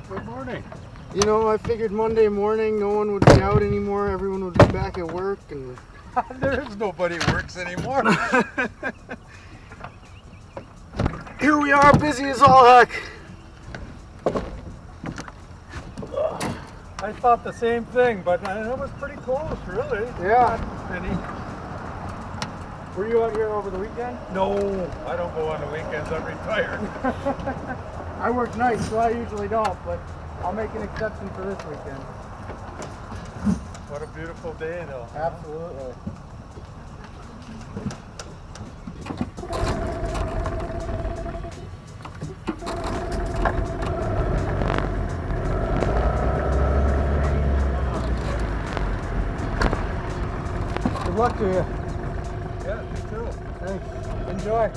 Good morning. You know, I figured Monday morning no one would be out anymore, everyone would be back at work, and There is nobody who works anymore. here we are, busy as all heck. I thought the same thing, but it was pretty close, really. Yeah. Not many. Were you out here over the weekend? No, I don't go on the weekends. I'm retired. I work nights, so I usually don't, but I'll make an exception for this weekend. What a beautiful day, though. Absolutely. Good luck to you. Yeah, me too. Thanks. Enjoy.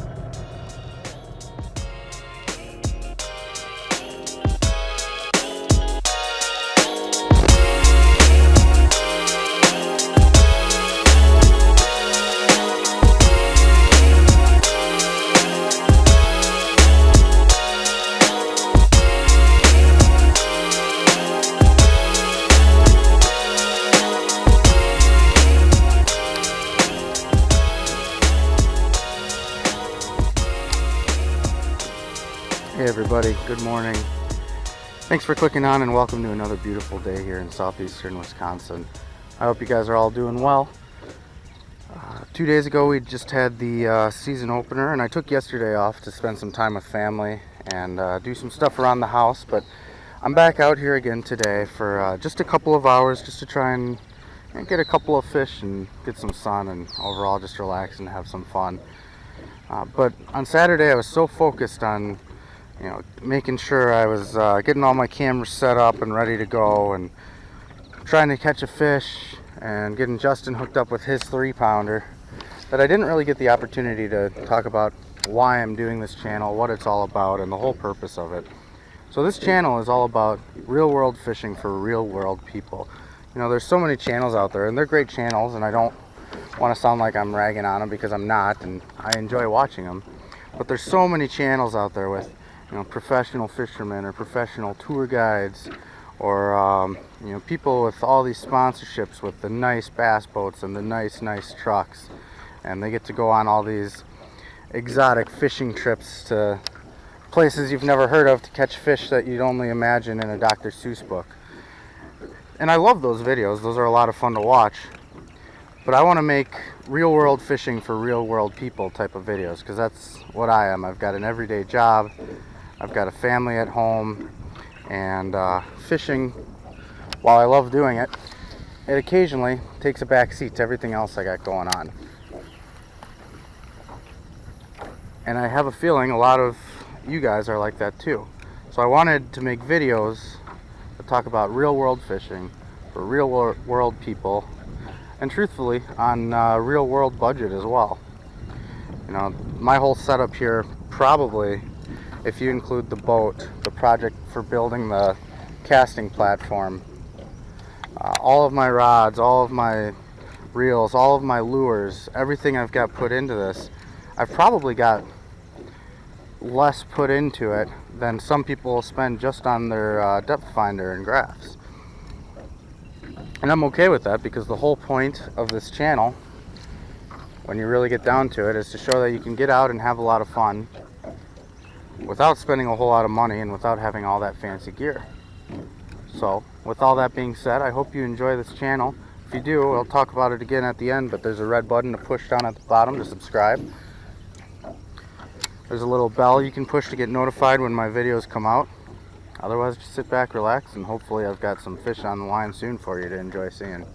Hey everybody, good morning. Thanks for clicking on and welcome to another beautiful day here in southeastern Wisconsin. I hope you guys are all doing well. 2 days ago we just had the season opener, and I took yesterday off to spend some time with family and do some stuff around the house, but I'm back out here again today for just a couple of hours just to try and get a couple of fish and get some sun and overall just relax and have some fun. But on Saturday I was so focused on making sure I was getting all my cameras set up and ready to go and trying to catch a fish and getting Justin hooked up with his 3-pounder that I didn't really get the opportunity to talk about why I'm doing this channel, what it's all about, and the whole purpose of it. So this channel is all about real world fishing for real world people. You know, there's so many channels out there, and they're great channels, and I don't want to sound like I'm ragging on them because I'm not, and I enjoy watching them. But there's so many channels out there with professional fishermen or professional tour guides, or people with all these sponsorships with the nice bass boats and the nice trucks, and they get to go on all these exotic fishing trips to places you've never heard of to catch fish that you'd only imagine in a Dr. Seuss book. And I love those videos, those are a lot of fun to watch, but I want to make real world fishing for real world people type of videos, because that's what I am. I've got an everyday job, I've got a family at home, and fishing, while I love doing it, it occasionally takes a back seat to everything else I got going on. And I have a feeling a lot of you guys are like that too. So I wanted to make videos that talk about real world fishing for real world people, and truthfully on real world budget as well. My whole setup here, probably, if you include the boat, the project for building the casting platform, all of my rods, all of my reels, all of my lures, everything I've got put into this, I've probably got less put into it than some people will spend just on their depth finder and graphs. And I'm okay with that, because the whole point of this channel, when you really get down to it, is to show that you can get out and have a lot of fun without spending a whole lot of money and without having all that fancy gear. So with all that being said, I hope you enjoy this channel. If you do, I'll talk about it again at the end, but there's a red button to push down at the bottom to subscribe. There's a little bell you can push to get notified when my videos come out. Otherwise, just sit back, relax, and hopefully I've got some fish on the line soon for you to enjoy seeing.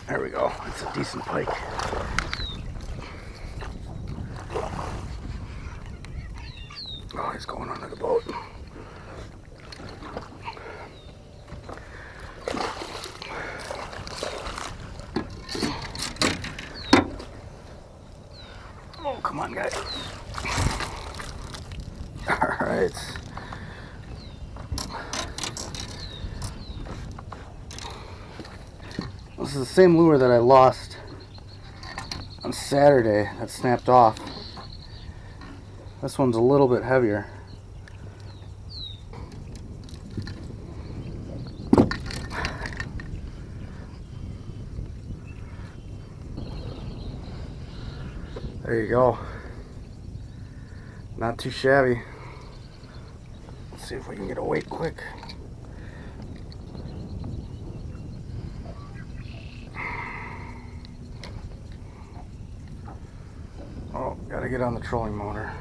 There we go. That's a decent pike. Oh, he's going under the boat. This is the same lure that I lost on Saturday that snapped off. This one's a little bit heavier. There you go. Not too shabby. Let's see if we can get a weight quick. Oh, gotta get on the trolling motor.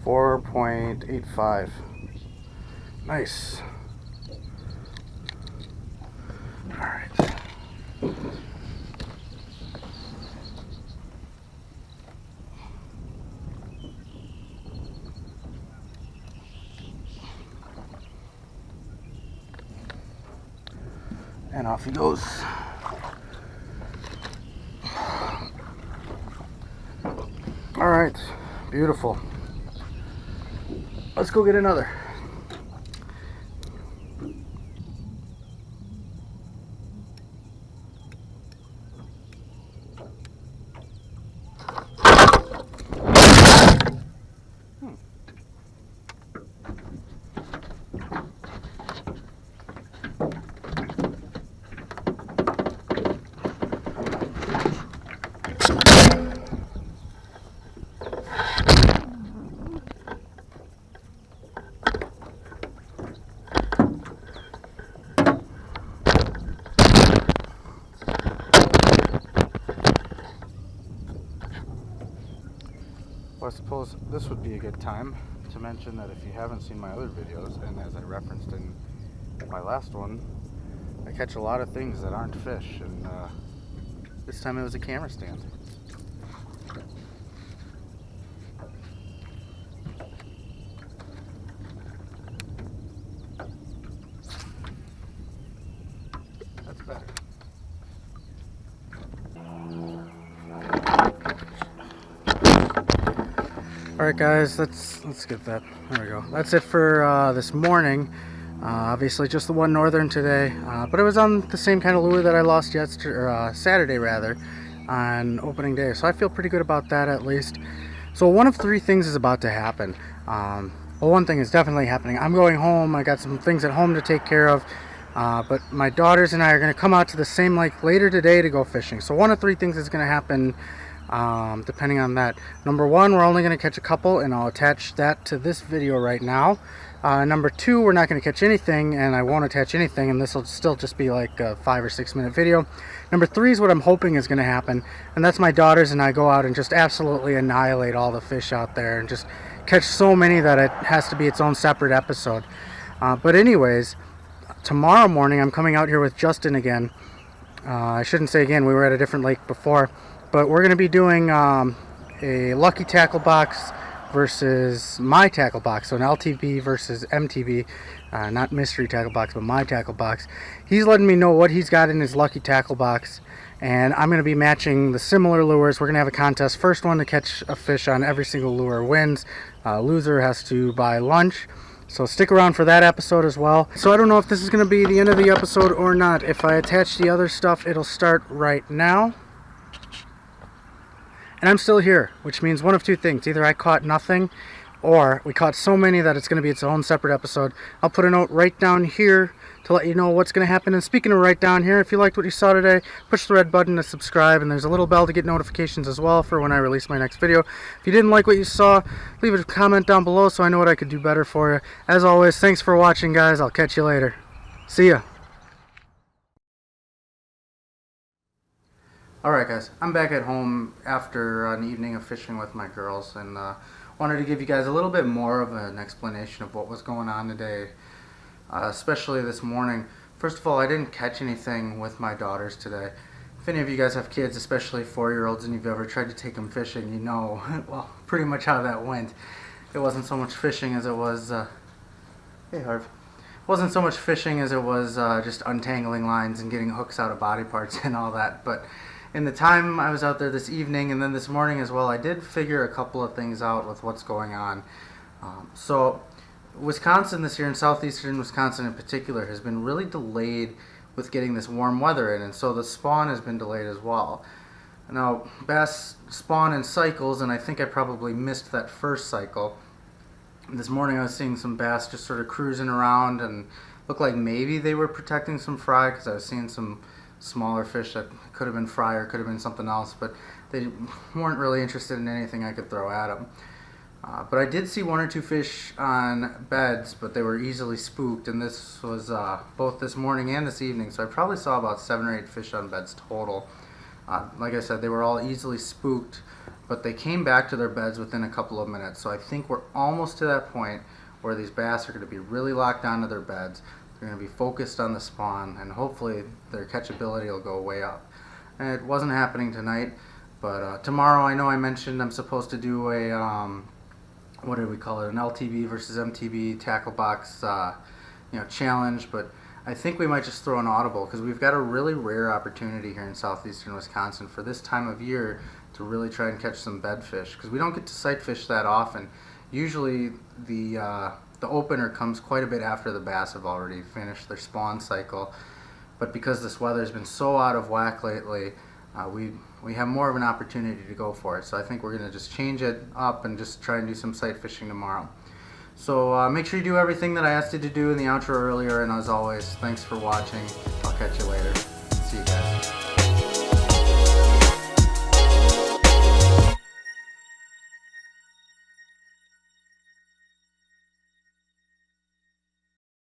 4.85. Nice. All right. And off he goes. All right, beautiful. Let's go get another. Well, I suppose this would be a good time to mention that if you haven't seen my other videos, and as I referenced in my last one, I catch a lot of things that aren't fish, and this time it was a camera stand. That's better. Alright guys, let's get that. There we go. That's it for this morning. Obviously just the one northern today, but it was on the same kind of lure that I lost yesterday, or Saturday rather, on opening day. So I feel pretty good about that at least. So one of three things is about to happen. Well, one thing is definitely happening. I'm going home. I got some things at home to take care of. But my daughters and I are going to come out to the same lake later today to go fishing. So one of three things is going to happen depending on that. Number one, we're only going to catch a couple, and I'll attach that to this video right now. Number two, we're not going to catch anything, and I won't attach anything, and this will still just be like a 5 or 6 minute video. Number three is what I'm hoping is going to happen, and that's my daughters and I go out and just absolutely annihilate all the fish out there and just catch so many that it has to be its own separate episode. But anyways, tomorrow morning I'm coming out here with Justin again. I shouldn't say again, we were at a different lake before, but we're going to be doing a lucky tackle box versus my tackle box, so an LTB versus MTB, not mystery tackle box, but my tackle box. He's letting me know what he's got in his lucky tackle box, and I'm going to be matching the similar lures. We're going to have a contest. First one to catch a fish on every single lure wins. Loser has to buy lunch. So stick around for that episode as well. So I don't know if this is going to be the end of the episode or not. If I attach the other stuff, it'll start right now. And I'm still here, which means one of two things. Either I caught nothing, or we caught so many that it's going to be its own separate episode. I'll put a note right down here to let you know what's going to happen. And speaking of right down here, if you liked what you saw today, push the red button to subscribe, and there's a little bell to get notifications as well for when I release my next video. If you didn't like what you saw, leave a comment down below so I know what I could do better for you. As always, thanks for watching, guys. I'll catch you later. See ya. Alright guys, I'm back at home after an evening of fishing with my girls, and wanted to give you guys a little bit more of an explanation of what was going on today, especially this morning. First of all, I didn't catch anything with my daughters today. If any of you guys have kids, especially 4-year-olds, and you've ever tried to take them fishing, you know, well, pretty much how that went. It wasn't so much fishing as it was, hey Harv. It wasn't so much fishing as it was just untangling lines and getting hooks out of body parts and all that, but in the time I was out there this evening and then this morning as well, I did figure a couple of things out with what's going on. So Wisconsin this year, in southeastern Wisconsin in particular, has been really delayed with getting this warm weather in, and so the spawn has been delayed as well. Now, bass spawn in cycles, and I think I probably missed that first cycle. This morning I was seeing some bass just sort of cruising around and looked like maybe they were protecting some fry, because I was seeing some smaller fish that could have been fry or could have been something else, but they weren't really interested in anything I could throw at them. But I did see one or two fish on beds, but they were easily spooked, and this was both this morning and this evening, so I probably saw about 7 or 8 fish on beds total. Like I said, they were all easily spooked, but they came back to their beds within a couple of minutes, so I think we're almost to that point where these bass are going to be really locked onto their beds. They're going to be focused on the spawn, and hopefully their catchability will go way up. And it wasn't happening tonight, but tomorrow, I know I mentioned I'm supposed to do a what do we call it, an LTB versus MTB tackle box challenge, but I think we might just throw an audible, because we've got a really rare opportunity here in southeastern Wisconsin for this time of year to really try and catch some bedfish, because we don't get to sight fish that often. Usually the opener comes quite a bit after the bass have already finished their spawn cycle, but because this weather has been so out of whack lately, we have more of an opportunity to go for it. So I think we're going to just change it up and just try and do some sight fishing tomorrow. So make sure you do everything that I asked you to do in the outro earlier, and as always, thanks for watching. I'll catch you later. See you guys.